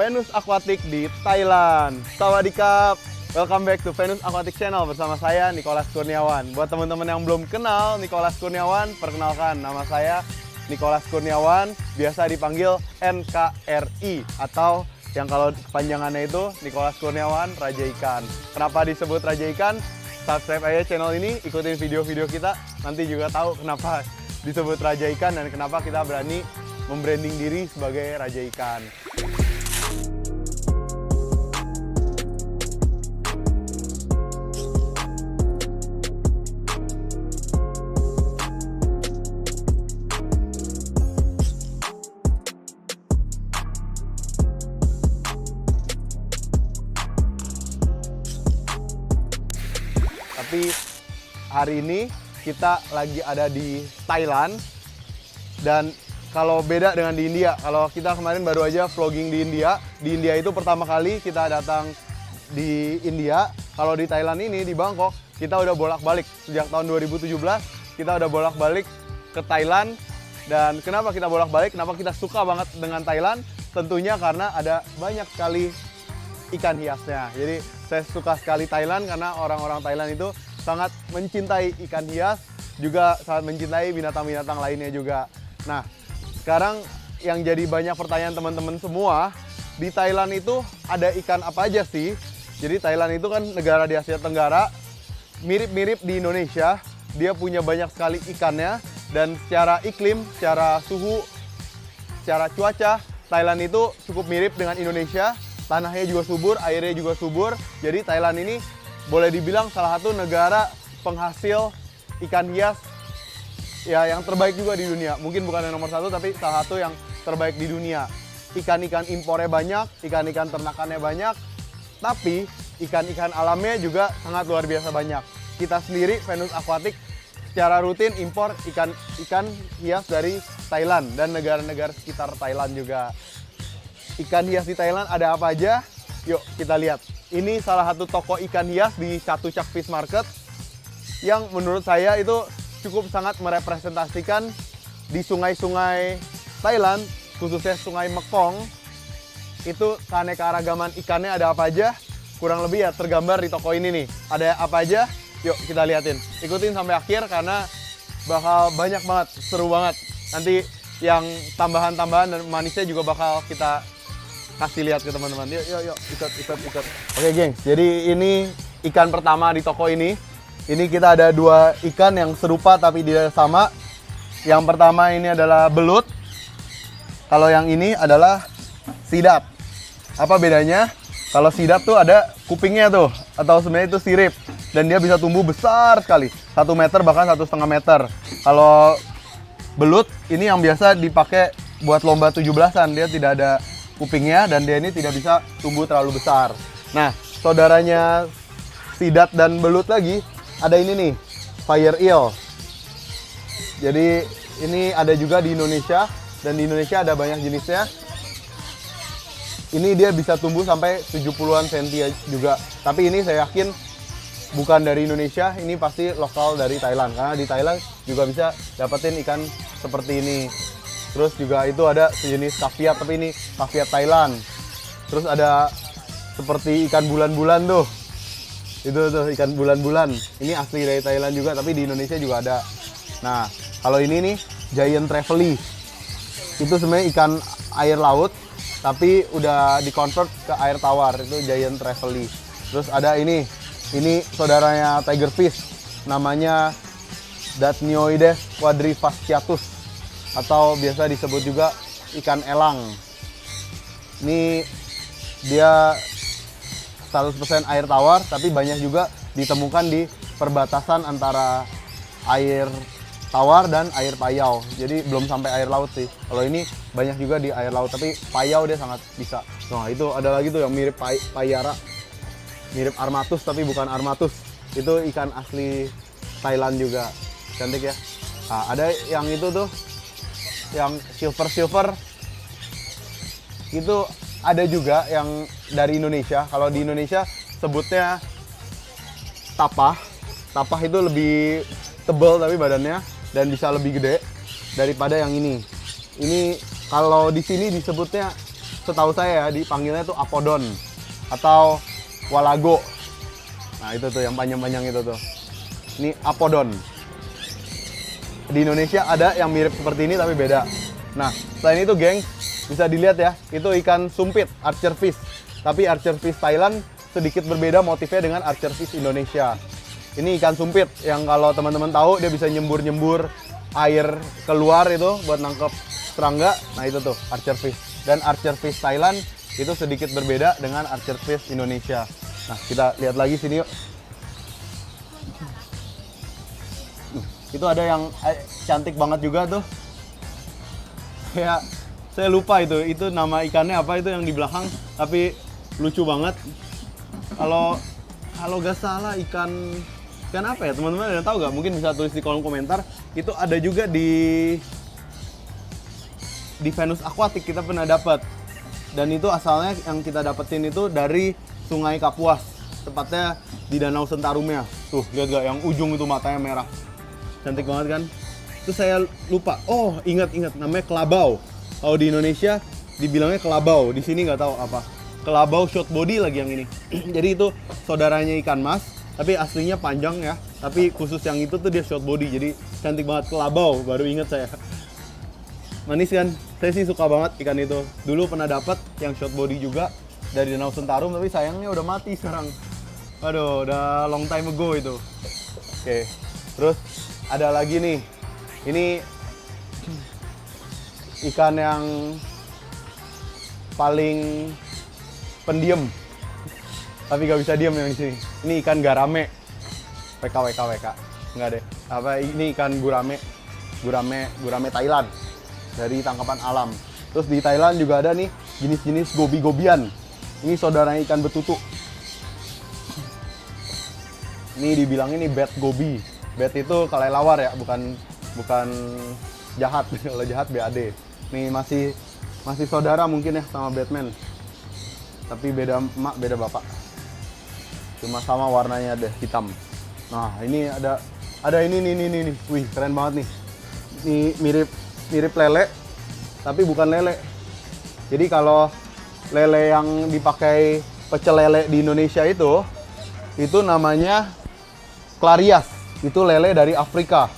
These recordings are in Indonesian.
Venus Aquatic di Thailand. Sawadikap. Welcome back to Venus Aquatic Channel bersama saya Nicholas Kurniawan. Buat teman-teman yang belum kenal Nicholas Kurniawan, perkenalkan nama saya Nicholas Kurniawan, biasa dipanggil NKRI atau yang kalau kepanjangannya itu Nicholas Kurniawan Raja Ikan. Kenapa disebut Raja Ikan? Subscribe aja channel ini, ikutin video-video kita, nanti juga tahu kenapa disebut Raja Ikan dan kenapa kita berani membranding diri sebagai Raja Ikan. Tapi hari ini kita lagi ada di Thailand dan kalau beda dengan di India, kalau kita kemarin baru aja vlogging di India itu pertama kali kita datang di India. Kalau di Thailand ini, di Bangkok, kita udah bolak-balik. Sejak tahun 2017, kita udah bolak-balik ke Thailand. Dan kenapa kita bolak-balik, kenapa kita suka banget dengan Thailand? Tentunya karena ada banyak sekali ikan hiasnya. Jadi saya suka sekali Thailand karena orang-orang Thailand itu sangat mencintai ikan hias, juga sangat mencintai binatang-binatang lainnya juga. Nah, sekarang yang jadi banyak pertanyaan teman-teman semua, di Thailand itu ada ikan apa aja sih? Jadi Thailand itu kan negara di Asia Tenggara, mirip-mirip di Indonesia, dia punya banyak sekali ikannya, dan secara iklim, secara suhu, secara cuaca, Thailand itu cukup mirip dengan Indonesia. Tanahnya juga subur, airnya juga subur. Jadi Thailand ini boleh dibilang salah satu negara penghasil ikan hias ya yang terbaik juga di dunia. Mungkin bukan yang nomor satu, tapi salah satu yang terbaik di dunia. Ikan-ikan impornya banyak, ikan-ikan ternakannya banyak, tapi ikan-ikan alamnya juga sangat luar biasa banyak. Kita sendiri, Venus Aquatic, secara rutin impor ikan hias dari Thailand dan negara-negara sekitar Thailand juga. Ikan hias di Thailand ada apa aja? Yuk kita lihat. Ini salah satu toko ikan hias di Chatuchak Fish Market yang menurut saya itu cukup sangat merepresentasikan di sungai-sungai Thailand, khususnya Sungai Mekong. Itu keanekaragaman ikannya ada apa aja? Kurang lebih ya tergambar di toko ini nih. Ada apa aja? Yuk kita liatin. Ikutin sampai akhir karena bakal banyak banget, seru banget. Nanti yang tambahan-tambahan dan manisnya juga bakal kita kasih lihat ke teman-teman. Yuk, ikut. Oke, geng. Jadi ini ikan pertama di toko ini. Ini kita ada dua ikan yang serupa tapi tidak sama. Yang pertama ini adalah belut. Kalau yang ini adalah sidap. Apa bedanya? Kalau sidap tuh ada kupingnya tuh, atau sebenarnya itu sirip. Dan dia bisa tumbuh besar sekali. 1 meter bahkan 1,5 meter. Kalau belut ini yang biasa dipakai buat lomba 17-an. Dia tidak ada kupingnya dan dia ini tidak bisa tumbuh terlalu besar. Nah, saudaranya sidat dan belut lagi ada ini nih, fire eel. Jadi ini ada juga di Indonesia dan di Indonesia ada banyak jenisnya. Ini dia bisa tumbuh sampai 70-an cm juga. Tapi ini saya yakin bukan dari Indonesia, ini pasti lokal dari Thailand. Karena di Thailand juga bisa dapetin ikan seperti ini. Terus juga itu ada sejenis kaviar, tapi ini kaviar Thailand. Terus ada seperti ikan bulan-bulan tuh. Itu tuh ikan bulan-bulan. Ini asli dari Thailand juga, tapi di Indonesia juga ada. Nah, kalau ini nih giant trevally. Itu sebenarnya ikan air laut, tapi udah dikonvert ke air tawar. Itu giant trevally. Terus ada ini saudaranya tigerfish. Namanya Datnioides quadrifasciatus. Atau biasa disebut juga ikan elang. Ini dia 100% air tawar, tapi banyak juga ditemukan di perbatasan antara air tawar dan air payau. Jadi belum sampai air laut sih. Kalau ini banyak juga di air laut, tapi payau dia sangat bisa. Nah, itu ada lagi tuh yang mirip payara. Mirip armatus tapi bukan armatus. Itu ikan asli Thailand juga. Cantik ya. Nah, ada yang itu tuh yang silver itu ada juga yang dari Indonesia. Kalau di Indonesia sebutnya tapah. Tapah itu lebih tebal tapi badannya dan bisa lebih gede daripada yang ini. Ini kalau di sini disebutnya setahu saya ya dipanggilnya tuh apodon atau walago. Nah itu tuh yang panjang-panjang itu tuh. Ini apodon. Di Indonesia ada yang mirip seperti ini tapi beda. Nah selain itu geng, bisa dilihat ya, itu ikan sumpit, archerfish. Tapi archerfish Thailand sedikit berbeda motifnya dengan archerfish Indonesia. Ini ikan sumpit yang kalau teman-teman tahu dia bisa nyembur-nyembur air keluar itu buat nangkep serangga. Nah itu tuh archerfish. Dan archerfish Thailand itu sedikit berbeda dengan archerfish Indonesia. Nah kita lihat lagi sini yuk. Itu ada yang cantik banget juga tuh. Saya lupa itu nama ikannya apa itu yang di belakang, tapi lucu banget. Kalau nggak salah ikan apa ya, teman-teman ada tahu nggak? Mungkin bisa tulis di kolom komentar. Itu ada juga di Venus Aquatic kita pernah dapat. Dan itu asalnya yang kita dapetin itu dari Sungai Kapuas, tepatnya di Danau Sentarumnya. Tuh lihat gak yang ujung itu matanya merah. Cantik banget kan? Terus saya lupa. Oh, ingat namanya kelabau. Kalau di Indonesia dibilangnya kelabau, di sini nggak tahu apa. Kelabau short body lagi yang ini. Jadi itu saudaranya ikan mas, tapi aslinya panjang ya. Tapi khusus yang itu tuh dia short body. Jadi cantik banget, kelabau. Baru ingat saya. Manis kan? Saya sih suka banget ikan itu. Dulu pernah dapat yang short body juga dari Danau Sentarum, tapi sayangnya udah mati sekarang. Aduh, udah long time ago itu. Oke. Terus ada lagi nih, ini ikan yang paling pendiam, tapi gak bisa diam yang di sini. Ini ikan garame, WK, nggak deh. Ini ikan gurame Thailand dari tangkapan alam. Terus di Thailand juga ada nih jenis-jenis gobi-gobian. Ini saudaranya ikan betutu. Ini dibilang ini bad gobi. Bad itu kelelawar ya, bukan jahat. Kalau jahat BAD. Nih masih saudara mungkin ya sama Batman. Tapi beda emak, beda bapak. Cuma sama warnanya deh, hitam. Nah, ini ada ini nih. Wih, keren banget nih. Ini mirip lele, tapi bukan lele. Jadi kalau lele yang dipakai pecel lele di Indonesia itu namanya Clarias. Itu lele dari Afrika,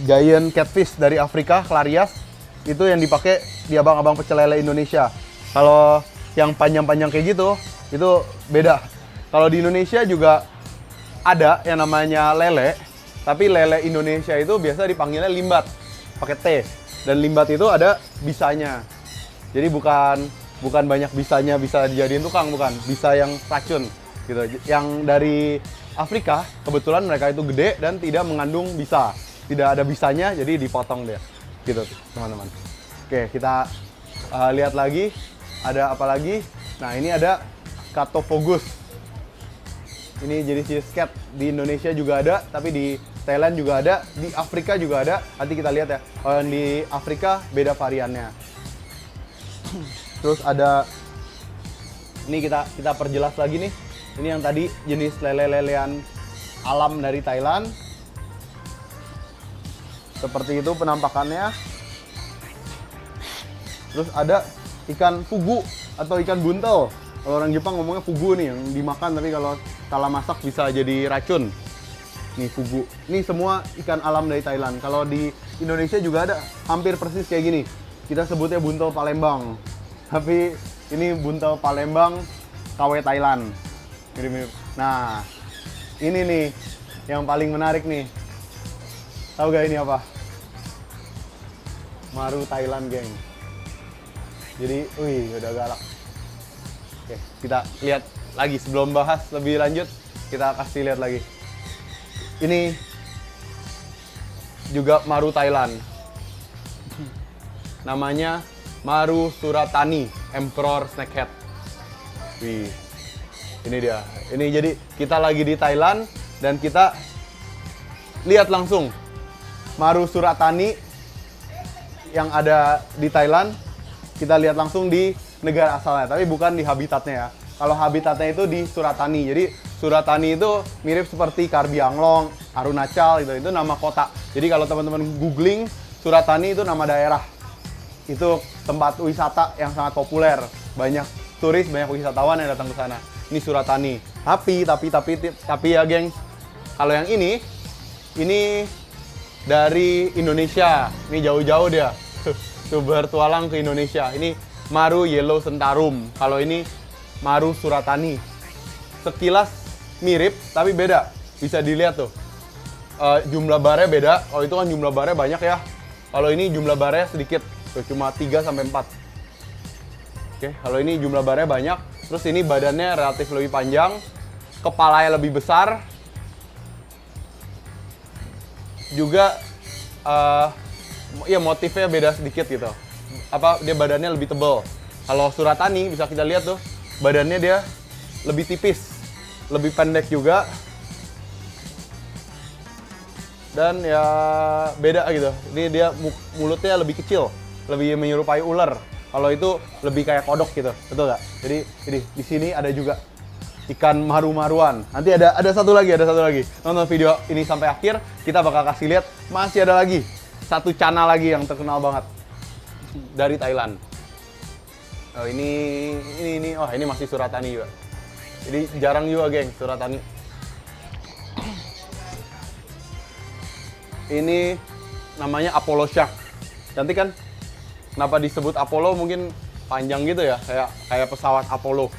giant catfish dari Afrika, Clarias. Itu yang dipakai di abang-abang pecel lele Indonesia. Kalau yang panjang-panjang kayak gitu, itu beda. Kalau di Indonesia juga ada yang namanya lele, tapi lele Indonesia itu biasa dipanggilnya limbat, pakai T. Dan limbat itu ada bisanya. Jadi bukan banyak bisanya bisa dijadiin tukang, bukan. Bisa yang racun gitu. Yang dari Afrika, kebetulan mereka itu gede dan tidak mengandung bisa. Tidak ada bisanya, jadi dipotong dia. Gitu, teman-teman. Oke, kita lihat lagi. Ada apa lagi? Nah, ini ada Scatophogus. Ini jenis cat. Di Indonesia juga ada, tapi di Thailand juga ada. Di Afrika juga ada. Nanti kita lihat ya. Kalau yang di Afrika, beda variannya. Terus ada... Ini kita perjelas lagi nih. Ini yang tadi jenis lele-lelean alam dari Thailand. Seperti itu penampakannya. Terus ada ikan fugu atau ikan buntel. Kalau orang Jepang ngomongnya fugu nih, yang dimakan tapi kalau salah masak bisa jadi racun. Nih fugu. Ini semua ikan alam dari Thailand. Kalau di Indonesia juga ada hampir persis kayak gini. Kita sebutnya buntel Palembang. Tapi ini buntel Palembang KW Thailand. Mirip-mirip. Nah, ini nih yang paling menarik nih. Tahu gak ini apa? Maru Thailand, geng. Jadi, wih, udah galak. Oke, kita lihat lagi sebelum bahas lebih lanjut. Kita kasih lihat lagi. Ini juga Maru Thailand. Namanya Maru Suratani Emperor Snakehead. Wih. Ini dia. Ini jadi kita lagi di Thailand dan kita lihat langsung Maru Suratani yang ada di Thailand. Kita lihat langsung di negara asalnya, tapi bukan di habitatnya ya. Kalau habitatnya itu di Suratani. Jadi Suratani itu mirip seperti Karbi Anglong, Arunachal gitu. Itu nama kota. Jadi kalau teman-teman googling Suratani itu nama daerah. Itu tempat wisata yang sangat populer. Banyak turis, banyak wisatawan yang datang ke sana. Ini Suratani. Tapi ya, gengs, kalau yang ini dari Indonesia. Ini jauh-jauh dia. Tuh bertualang ke Indonesia. Ini Maru Yellow Sentarum. Kalau ini Maru Suratani. Sekilas mirip, tapi beda. Bisa dilihat tuh. Jumlah barnya beda. Kalau itu kan jumlah barnya banyak ya. Kalau ini jumlah barnya sedikit. Tuh, cuma 3 sampai 4. Oke, kalau ini jumlah barnya banyak. Terus ini badannya relatif lebih panjang. Kepalanya lebih besar. Juga ya motifnya beda sedikit gitu. Dia badannya lebih tebal. Kalau Suratani bisa kita lihat tuh, badannya dia lebih tipis, lebih pendek juga. Dan ya beda gitu. Ini dia mulutnya lebih kecil, lebih menyerupai ular. Kalau itu lebih kayak kodok gitu, betul nggak? Jadi di sini ada juga ikan maru-maruan. Nanti ada satu lagi. Nonton video ini sampai akhir, kita bakal kasih lihat masih ada lagi satu channel lagi yang terkenal banget dari Thailand. Oh ini masih Suratani juga. Jadi jarang juga, geng, Suratani. Ini namanya Apollo Shark. Cantik kan? Kenapa disebut Apollo? Mungkin panjang gitu ya, kayak pesawat Apollo.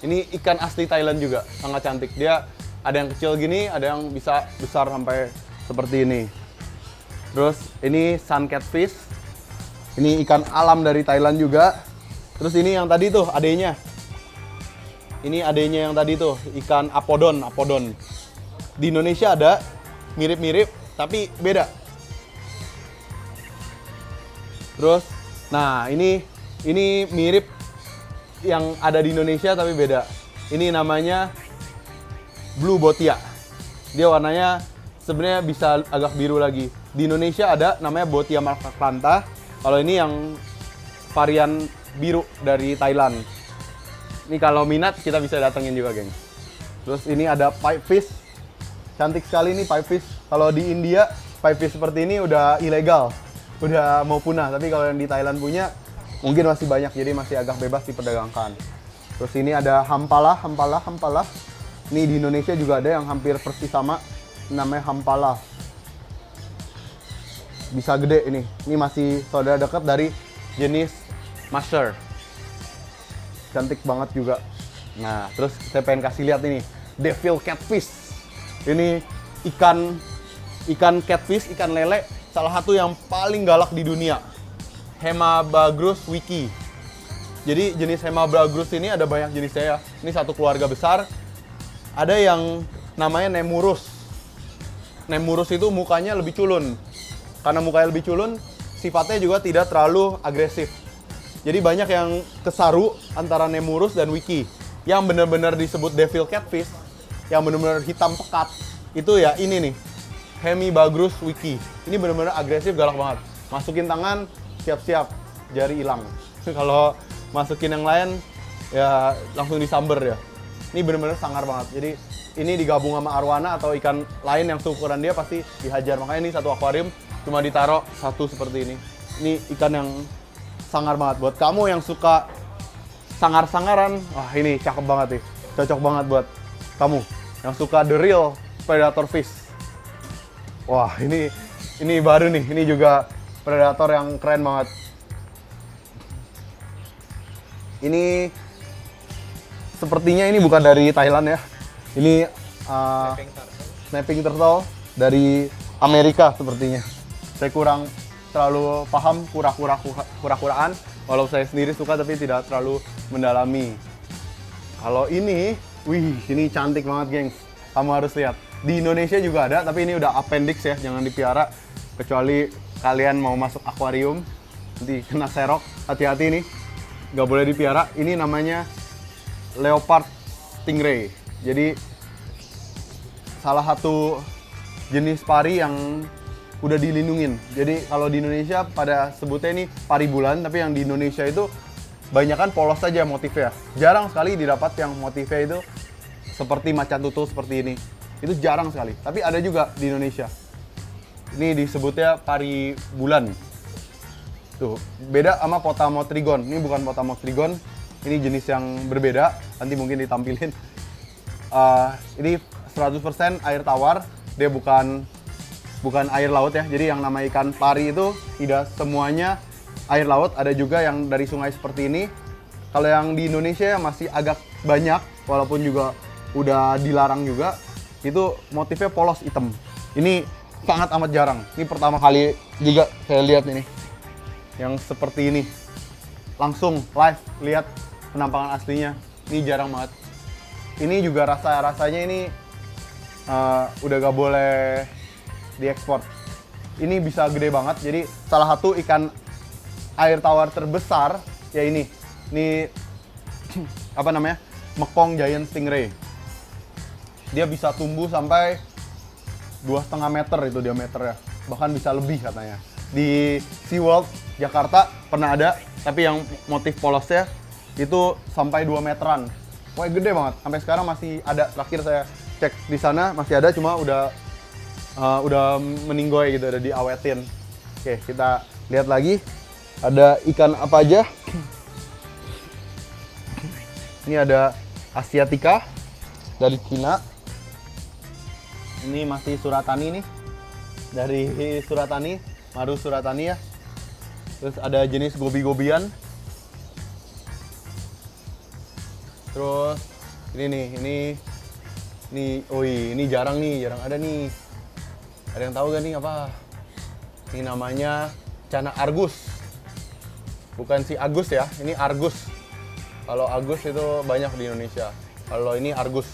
Ini ikan asli Thailand juga, sangat cantik. Dia ada yang kecil gini, ada yang bisa besar sampai seperti ini. Terus ini sun catfish. Ini ikan alam dari Thailand juga. Terus ini yang tadi tuh adenya. Ini adenya yang tadi tuh, ikan apodon. Di Indonesia ada, mirip-mirip, tapi beda. Terus, nah ini mirip yang ada di Indonesia tapi beda. Ini namanya Blue Botia. Dia warnanya sebenarnya bisa agak biru lagi. Di Indonesia ada namanya Botia maracrantha. Kalau ini yang varian biru dari Thailand. Ini kalau minat kita bisa datengin juga, geng. Terus ini ada pipefish. Cantik sekali nih pipefish. Kalau di India, pipefish seperti ini udah ilegal, udah mau punah. Tapi kalau yang di Thailand punya, mungkin masih banyak, jadi masih agak bebas diperdagangkan. Terus ini ada hampala. Ini di Indonesia juga ada yang hampir persis sama, namanya hampala. Bisa gede ini. Ini masih saudara dekat dari jenis musher. Cantik banget juga. Nah, terus saya pengen kasih lihat ini, devil catfish. Ini ikan catfish, ikan lele, salah satu yang paling galak di dunia. Hemabagrus wiki. Jadi jenis Hemabagrus ini ada banyak jenisnya ya. Ini satu keluarga besar. Ada yang namanya Nemurus. Nemurus itu mukanya lebih culun. Karena mukanya lebih culun, sifatnya juga tidak terlalu agresif. Jadi banyak yang kesaru antara Nemurus dan wiki. Yang benar-benar disebut devil catfish, yang benar-benar hitam pekat, itu ya ini nih, Hemibagrus wiki. Ini benar-benar agresif, galak banget. Masukin tangan, siap-siap jari hilang. Kalau masukin yang lain, ya langsung disamber ya. Ini benar-benar sangar banget. Jadi ini digabung sama arwana atau ikan lain yang seukuran dia pasti dihajar. Makanya ini satu akuarium cuma ditaruh satu seperti ini. Ini ikan yang sangar banget. Buat kamu yang suka sangar-sangaran, wah ini cakep banget nih. Cocok banget buat kamu yang suka the real predator fish. Wah, ini baru nih. Ini juga predator yang keren banget. Ini sepertinya ini bukan dari Thailand ya. Ini snapping turtle dari Amerika sepertinya. Saya kurang terlalu paham, kura-kuraan. Walau saya sendiri suka tapi tidak terlalu mendalami. Kalau ini, wih, ini cantik banget, gengs. Kamu harus lihat. Di Indonesia juga ada, tapi ini udah appendix ya, jangan dipiara. Kecuali kalian mau masuk akuarium, nanti kena serok. Hati-hati nih, nggak boleh dipiara. Ini namanya leopard stingray. Jadi salah satu jenis pari yang udah dilindungin. Jadi kalau di Indonesia pada sebutnya ini pari bulan, tapi yang di Indonesia itu banyakan polos saja motifnya. Jarang sekali didapat yang motifnya itu seperti macan tutul seperti ini. Itu jarang sekali, tapi ada juga di Indonesia. Ini disebutnya pari bulan. Tuh, beda sama Potamotrigon. Ini bukan Potamotrigon, ini jenis yang berbeda. Nanti mungkin ditampilin. Ini 100% air tawar, dia bukan air laut ya. Jadi yang nama ikan pari itu tidak semuanya air laut, ada juga yang dari sungai seperti ini. Kalau yang di Indonesia masih agak banyak, walaupun juga udah dilarang juga, itu motifnya polos hitam. Ini sangat amat jarang. Ini pertama kali juga saya lihat ini, yang seperti ini. Langsung live lihat penampakan aslinya. Ini jarang banget. Ini juga rasanya ini udah gak boleh diekspor. Ini bisa gede banget. Jadi salah satu ikan air tawar terbesar ya ini apa namanya, Mekong Giant Stingray. Dia bisa tumbuh sampai 2,5 meter itu diameternya, bahkan bisa lebih katanya. Di SeaWorld Jakarta pernah ada, tapi yang motif polosnya itu sampai 2 meteran. Wah, gede banget. Sampai sekarang masih ada. Terakhir saya cek di sana masih ada, cuma udah meninggoy gitu, udah diawetin. Oke, kita lihat lagi ada ikan apa aja. Ini ada Asiatica dari Cina. Ini masih Suratani nih, dari Suratani, Maru Suratani ya. Terus ada jenis gobi-gobian. Terus ini jarang ada nih. Ada yang tahu gak nih apa? Ini namanya Cana Argus. Bukan si Agus ya, ini Argus. Kalau Agus itu banyak di Indonesia. Kalau ini Argus.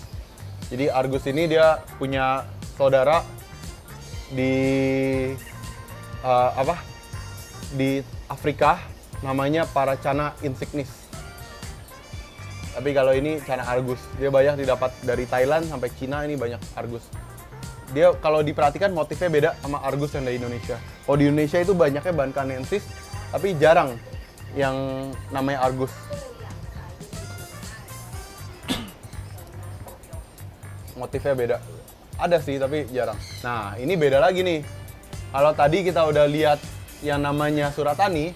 Jadi Argus ini dia punya saudara di di Afrika, namanya Paracana insignis. Tapi kalau ini Cana Argus, dia banyak didapat dari Thailand sampai Cina, ini banyak Argus. Dia kalau diperhatikan motifnya beda sama Argus yang dari Indonesia. Kalau di Indonesia itu banyaknya Bancanensis, tapi jarang yang namanya Argus. Motifnya beda. Ada sih, tapi jarang. Nah, ini beda lagi nih. Kalau tadi kita udah lihat yang namanya Suratani,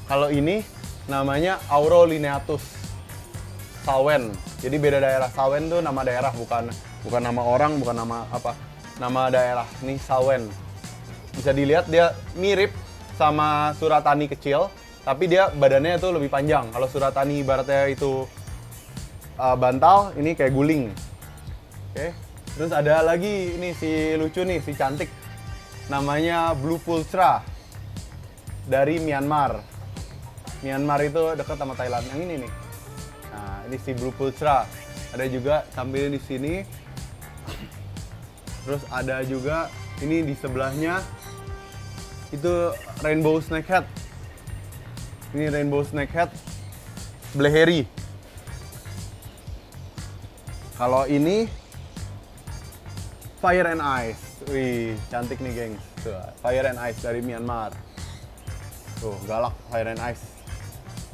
kalau ini namanya Aurolineatus Sawen. Jadi beda daerah. Sawen tuh nama daerah, bukan nama orang, bukan nama apa. Nama daerah. Ini Sawen. Bisa dilihat dia mirip sama Suratani kecil, tapi dia badannya tuh lebih panjang. Kalau Suratani ibaratnya itu bantal, ini kayak guling. Oke. Terus ada lagi ini si lucu nih, si cantik. Namanya Blue Pulsra dari Myanmar. Myanmar itu dekat sama Thailand. Yang ini nih. Nah, ini si Blue Pulsra. Ada juga tampilnya di sini. Terus ada juga ini di sebelahnya itu Rainbow Snakehead. Ini Rainbow Snakehead Bleheri. Kalau ini Fire and Ice. Wih, cantik nih, geng. Tuh, Fire and Ice dari Myanmar. Tuh, galak Fire and Ice.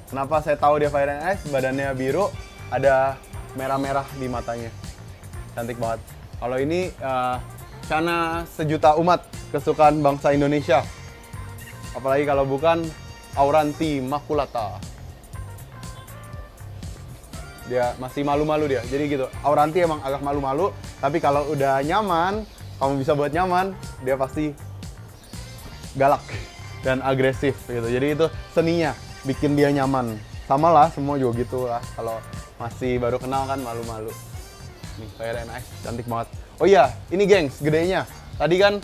Kenapa saya tahu dia Fire and Ice? Badannya biru, ada merah-merah di matanya. Cantik banget. Kalau ini Cana Sejuta Umat, kesukaan bangsa Indonesia. Apalagi kalau bukan Auranti Maculata. Dia masih malu-malu dia. Jadi gitu. Auranti emang agak malu-malu, tapi kalau udah nyaman, kamu bisa buat nyaman, dia pasti galak dan agresif gitu. Jadi itu seninya, bikin dia nyaman. Sama lah, semua juga gitu lah. Kalau masih baru kenal kan malu-malu. Nih, Fire and Ice, cantik banget. Oh iya, ini gengs, gedenya. Tadi kan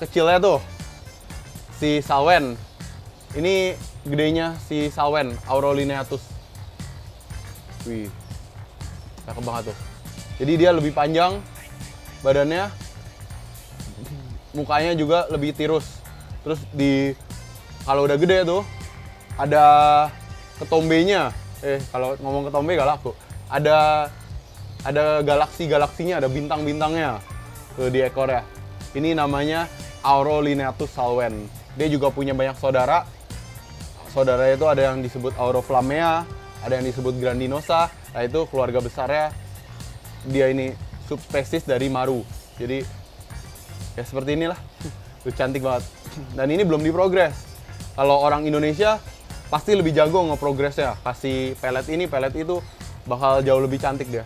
kecilnya tuh si Sawen. Ini gedenya si Sawen, Aurolineatus. Wih, cakep banget tuh. Jadi dia lebih panjang badannya, mukanya juga lebih tirus. Terus kalau udah gede tuh ada ketombenya. Kalau ngomong ketombe gak laku. Ada galaksinya, ada bintang-bintangnya tuh di ekornya. Ini namanya Aurolineatus Sawen. Dia juga punya banyak saudara. Saudaranya itu ada yang disebut Auroflammea, ada yang disebut Grandinosa. Nah, itu keluarga besarnya. Dia ini subspesies dari Maru. Jadi ya seperti inilah. Tuh, cantik banget. Dan ini belum diprogres. Kalau orang Indonesia pasti lebih jago ngeprogresnya, kasih pelet ini, pelet itu, bakal jauh lebih cantik dia.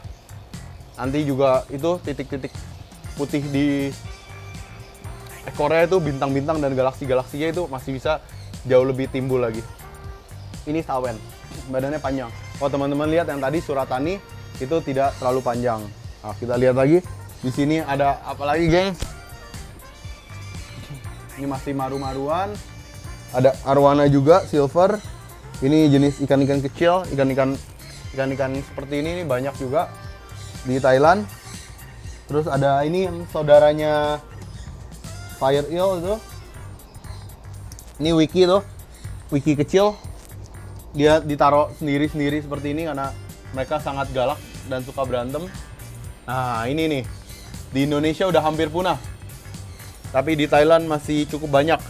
Nanti juga itu titik-titik putih di ekornya itu, bintang-bintang dan galaksi-galaksinya itu masih bisa jauh lebih timbul lagi. Ini sawen, badannya panjang. Kalau teman-teman lihat yang tadi suratani itu tidak terlalu panjang. Nah, kita lihat lagi di sini ada apa lagi, geng? Ini masih maru-maruan. Ada arwana juga, silver. Ini jenis ikan-ikan kecil, ikan-ikan seperti ini banyak juga di Thailand. Terus ada ini yang saudaranya fire eel itu. Ini wiki tuh, wiki kecil. Dia ditaruh sendiri-sendiri seperti ini karena mereka sangat galak dan suka berantem. Nah, ini nih. Di Indonesia udah hampir punah. Tapi di Thailand masih cukup banyak.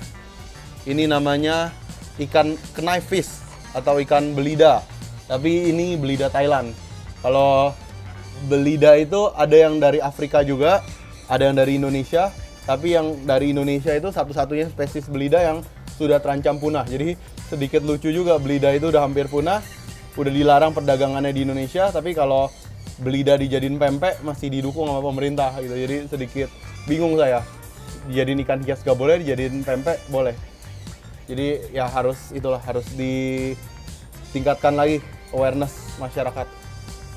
Ini namanya ikan knife fish atau ikan belida. Tapi ini belida Thailand. Kalau belida itu ada yang dari Afrika juga, ada yang dari Indonesia. Tapi yang dari Indonesia itu satu-satunya spesies belida yang sudah terancam punah. Jadi sedikit lucu juga, belida itu udah hampir punah. Udah dilarang perdagangannya di Indonesia. Tapi kalau belida dijadiin pempek masih didukung sama pemerintah gitu. Jadi sedikit bingung saya. Dijadiin ikan hias gak boleh, dijadiin pempek boleh. Jadi ya harus ditingkatkan lagi awareness masyarakat.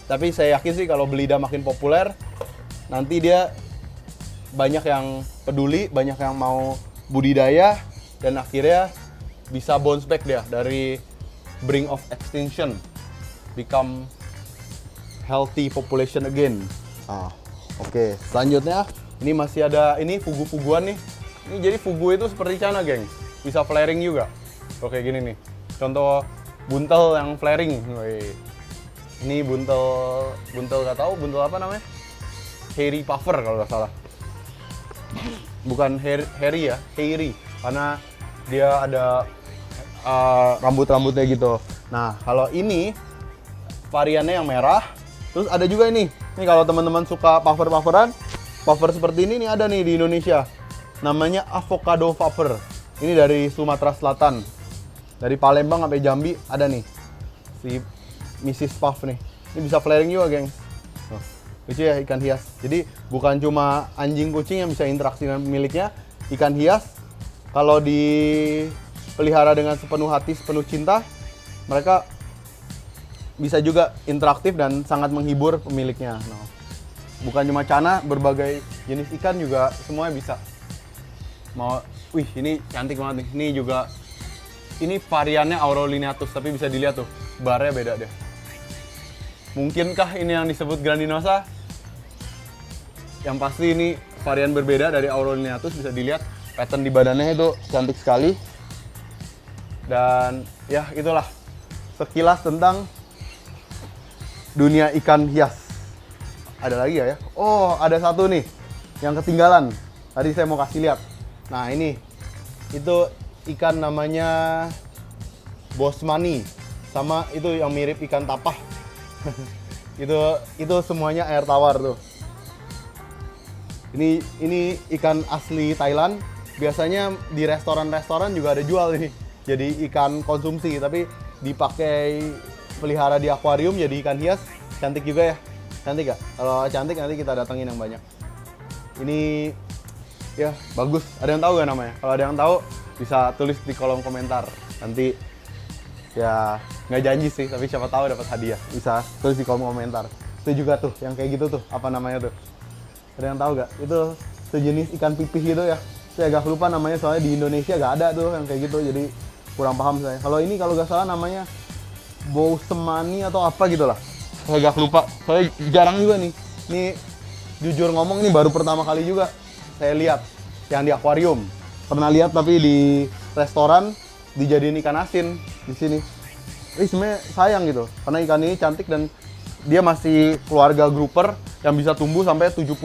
Tapi saya yakin sih kalau belida makin populer, nanti dia banyak yang peduli, banyak yang mau budidaya, dan akhirnya bisa bounce back dia dari brink of extinction, become healthy population again. Oke. Selanjutnya ini masih ada ini fugu-fuguan nih. Ini jadi fugu itu seperti cana, geng. Bisa flaring juga. Kayak gini nih. Contoh buntel yang flaring. Wih. Ini buntel nggak tahu buntel apa namanya? Hairy puffer kalau nggak salah. Bukan hairy ya, hairy. Karena dia ada rambut-rambutnya gitu. Nah, kalau ini variannya yang merah. Terus ada juga ini. Nih kalau teman-teman suka puffer-pufferan, puffer seperti ini nih ada nih di Indonesia. Namanya avocado puffer. Ini dari Sumatera Selatan. Dari Palembang sampai Jambi ada nih. Si Mrs. Puff nih. Ini bisa flaring juga, geng. Lucu ya, ikan hias. Jadi bukan cuma anjing kucing yang bisa interaksi dengan pemiliknya. Ikan hias kalau dipelihara dengan sepenuh hati, sepenuh cinta, mereka bisa juga interaktif dan sangat menghibur pemiliknya. Bukan cuma cana, berbagai jenis ikan juga semuanya bisa. Wih, ini cantik banget nih. Ini juga, ini variannya Aurolineatus, tapi bisa dilihat tuh, barnya beda deh. Mungkinkah ini yang disebut Grandinosa? Yang pasti ini varian berbeda dari Aurolineatus, bisa dilihat pattern di badannya itu cantik sekali. Dan ya itulah sekilas tentang dunia ikan hias. Ada lagi ya? Oh, ada satu nih yang ketinggalan. Tadi saya mau kasih lihat. Nah, ini itu ikan namanya bosmani, sama itu yang mirip ikan tapah. itu semuanya air tawar tuh. Ini ikan asli Thailand. Biasanya di restoran-restoran juga ada jual nih. Jadi ikan konsumsi, tapi dipakai pelihara di akuarium jadi ikan hias. Cantik juga ya. Cantik gak? Kalau cantik nanti kita datengin yang banyak. Ini ya bagus. Ada yang tahu gak namanya? Kalau ada yang tahu bisa tulis di kolom komentar. Nanti ya nggak janji sih, tapi siapa tahu dapat hadiah. Bisa tulis di kolom komentar. Itu juga tuh yang kayak gitu tuh, apa namanya tuh? Ada yang tahu gak? Itu sejenis ikan pipih gitu ya. Saya agak lupa namanya soalnya di Indonesia gak ada tuh yang kayak gitu. Jadi kurang paham saya. Kalau ini kalau nggak salah namanya bosmani atau apa gitu lah. Saya agak lupa. Soalnya jarang juga nih. Ini jujur ngomong ini baru pertama kali juga saya lihat yang di akuarium. Pernah lihat tapi di restoran dijadiin ikan asin di sini. Sebenarnya sayang gitu karena ikan ini cantik dan dia masih keluarga grouper yang bisa tumbuh sampai 70-80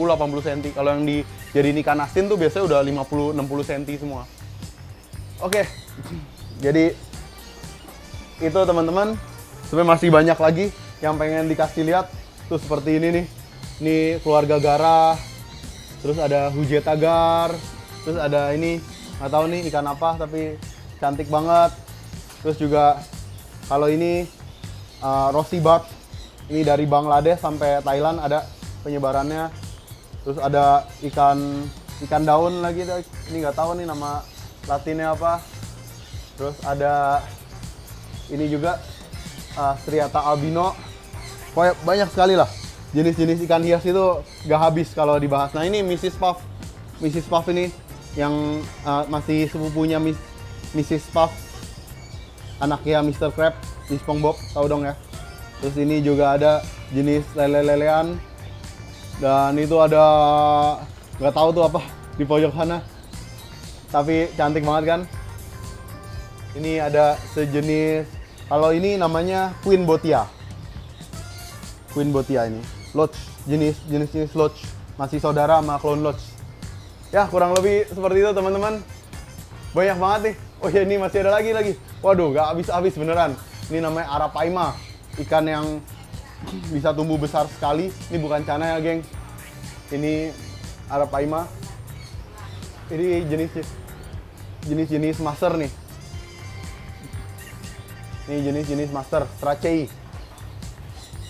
cm. Kalau yang dijadiin ikan asin tuh biasanya udah 50-60 cm semua. Oke. Jadi itu teman-teman. Sebenarnya masih banyak lagi yang pengen dikasih lihat. Tuh seperti ini nih. Ini keluarga garah. Terus ada hujetagar. Terus ada ini, nggak tahu nih ikan apa, tapi cantik banget. Terus juga kalau ini Rosy Barb, ini dari Bangladesh sampai Thailand ada penyebarannya. Terus ada ikan daun lagi, ini nggak tahu nih nama latinnya apa. Terus ada ini juga striata albino. Pokoknya banyak sekali lah jenis-jenis ikan hias, itu gak habis kalau dibahas. Nah ini Mrs. Puff. Mrs. Puff ini yang masih sepupunya Mrs. Puff, anaknya Mr. Crab di SpongeBob, tahu dong ya. Terus ini juga ada jenis lele-lelean, dan itu ada nggak tahu tuh apa di pojok sana, tapi cantik banget kan. Ini ada sejenis, kalau ini namanya Queen Botia. Queen Botia ini Lodge, jenis Lodge, masih saudara sama Clown Lodge. Ya kurang lebih seperti itu teman-teman. Banyak banget nih. Oh ya, ini masih ada lagi. Waduh, gak habis-habis beneran. Ini namanya Arapaima, ikan yang bisa tumbuh besar sekali. Ini bukan cana ya geng, ini Arapaima. Ini jenis master nih. Ini jenis master Strachey.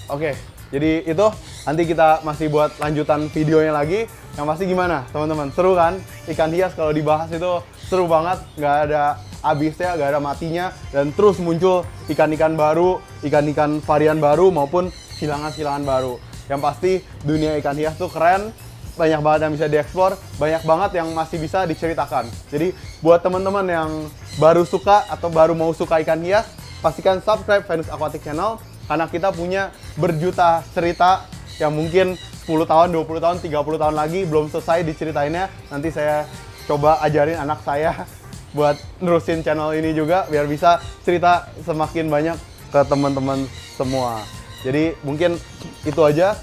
Oke, jadi itu nanti kita masih buat lanjutan videonya lagi. Yang pasti gimana teman-teman, seru kan? Ikan hias kalau dibahas itu seru banget, nggak ada habisnya, nggak ada matinya, dan terus muncul ikan-ikan baru, ikan-ikan varian baru maupun silangan-silangan baru. Yang pasti dunia ikan hias tuh keren, banyak banget yang bisa dieksplor, banyak banget yang masih bisa diceritakan. Jadi buat teman-teman yang baru suka atau baru mau suka ikan hias, pastikan subscribe Venus Aquatic Channel, karena kita punya berjuta cerita yang mungkin 10 tahun, 20 tahun, 30 tahun lagi belum selesai diceritainnya. Nanti saya coba ajarin anak saya buat nerusin channel ini juga, biar bisa cerita semakin banyak ke teman-teman semua. Jadi mungkin itu aja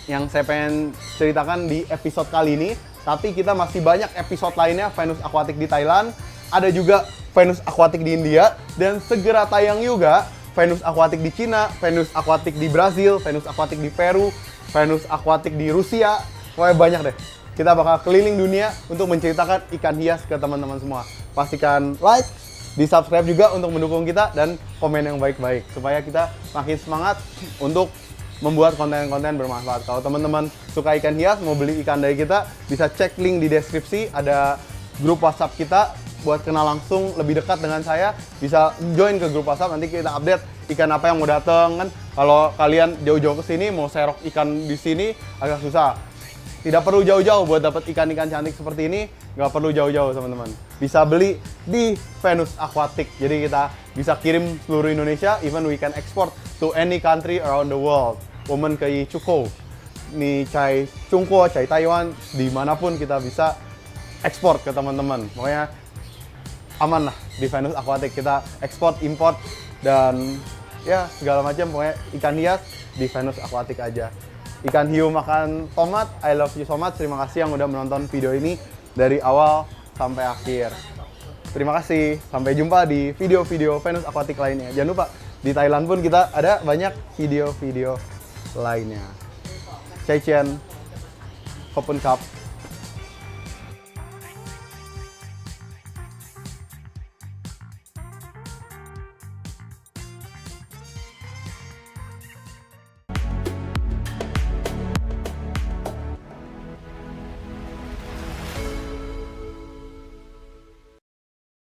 yang saya pengen ceritakan di episode kali ini. Tapi kita masih banyak episode lainnya, Venus Aquatic di Thailand, ada juga Venus Aquatic di India, dan segera tayang juga Venus Aquatic di Cina, Venus Aquatic di Brazil, Venus Aquatic di Peru, Venus Aquatic di Rusia. Pokoknya banyak deh. Kita bakal keliling dunia untuk menceritakan ikan hias ke teman-teman semua. Pastikan like, di subscribe juga untuk mendukung kita, dan komen yang baik-baik supaya kita makin semangat untuk membuat konten-konten bermanfaat. Kalau teman-teman suka ikan hias, mau beli ikan dari kita, bisa cek link di deskripsi, ada grup WhatsApp kita buat kenal langsung lebih dekat dengan saya. Bisa join ke grup WhatsApp, nanti kita update ikan apa yang mau datang kan. Kalau kalian jauh-jauh ke sini mau serok ikan di sini agak susah. Tidak perlu jauh-jauh buat dapat ikan-ikan cantik seperti ini, nggak perlu jauh-jauh teman-teman. Bisa beli di Venus Aquatic. Jadi kita bisa kirim seluruh Indonesia, even we can export to any country around the world. Women ke Chuko, ni Chai Chungko, Chai Taiwan, dimanapun kita bisa ekspor ke teman-teman. Pokoknya aman lah di Venus Aquatic, kita ekspor, import, dan ya segala macam. Pokoknya ikan hias di Venus Aquatic aja. Ikan hiu makan tomat, I love you so much. Terima kasih yang udah menonton video ini dari awal sampai akhir. Terima kasih, sampai jumpa di video-video Venus Aquatic lainnya. Jangan lupa, di Thailand pun kita ada banyak video-video lainnya. Cai Chien, Open Cup.